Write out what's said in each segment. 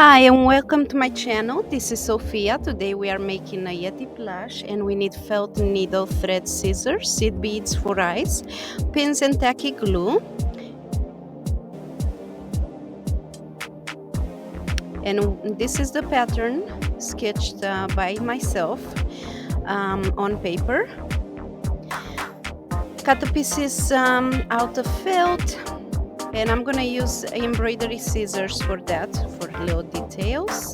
Hi and welcome to my channel. This is Sophia. Today we are making a Yeti plush and we need felt needle, thread, scissors, seed beads for eyes, pins and tacky glue. And this is the pattern sketched by myself on paper. Cut the pieces out of felt, and I'm gonna use embroidery scissors for that, for little details.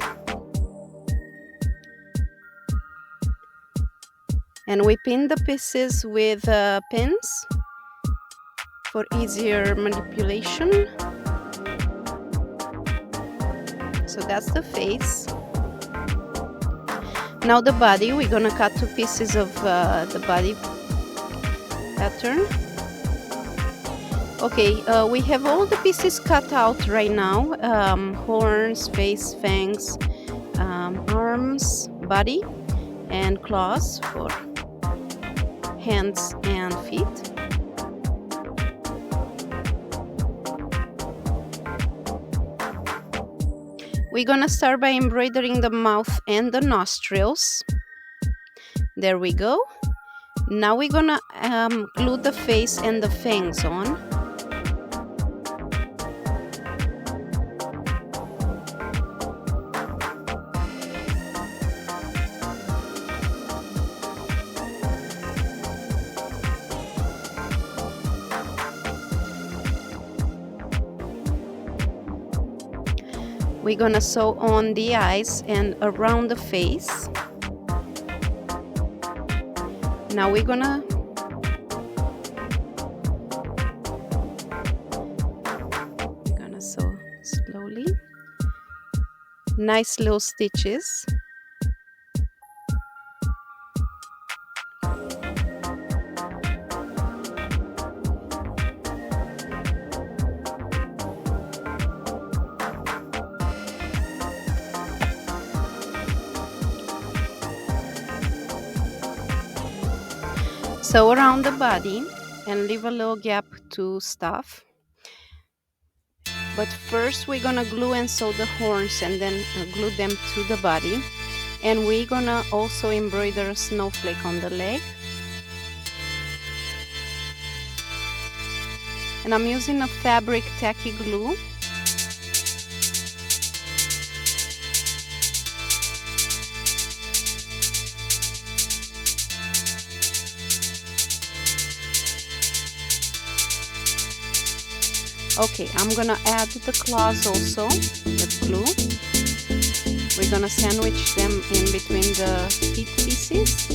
And we pin the pieces with pins for easier manipulation. So that's the face. Now the body, we're gonna cut two pieces of the body pattern. Okay, we have all the pieces cut out right now. Horns, face, fangs, arms, body, and claws for hands and feet. We're gonna start by embroidering the mouth and the nostrils. There we go. Now we're gonna glue the face and the fangs on. We're gonna sew on the eyes and around the face. Now we're gonna sew slowly. Nice little stitches. Sew around the body and leave a little gap to stuff. But first we're gonna glue and sew the horns and then glue them to the body. And we're gonna also embroider a snowflake on the leg. And I'm using a fabric tacky glue. Okay, I'm gonna add the claws also with glue. We're gonna sandwich them in between the feet pieces.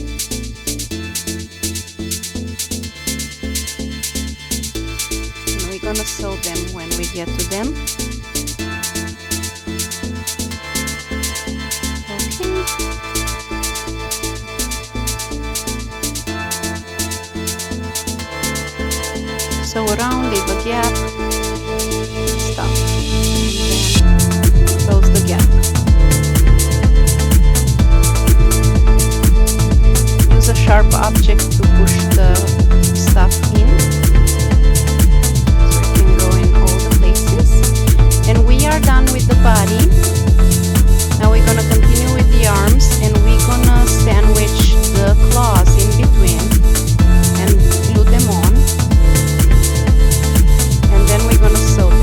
And we're gonna sew them when we get to them. Okay. Sew around, leave a gap. Stop. And then close the gap. Use a sharp object to push the stuff in, so it can go in all the places. And we are done with the body. Now we're gonna continue with the arms, and we're gonna sandwich the claws in between and glue them on. And then we're gonna sew them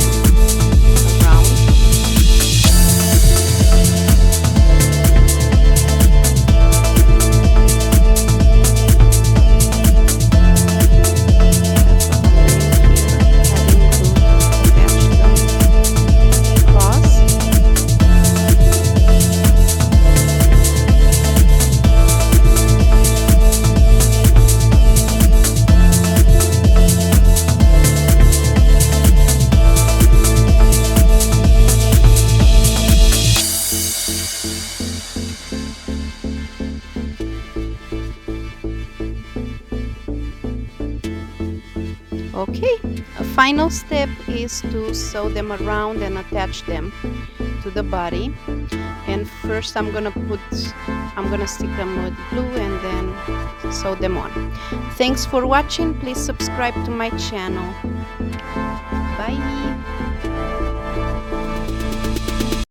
around. Okay, a final step is to sew them around and attach them to the body. And first I'm gonna stick them with glue and then sew them on. Thanks for watching. Please subscribe to my channel.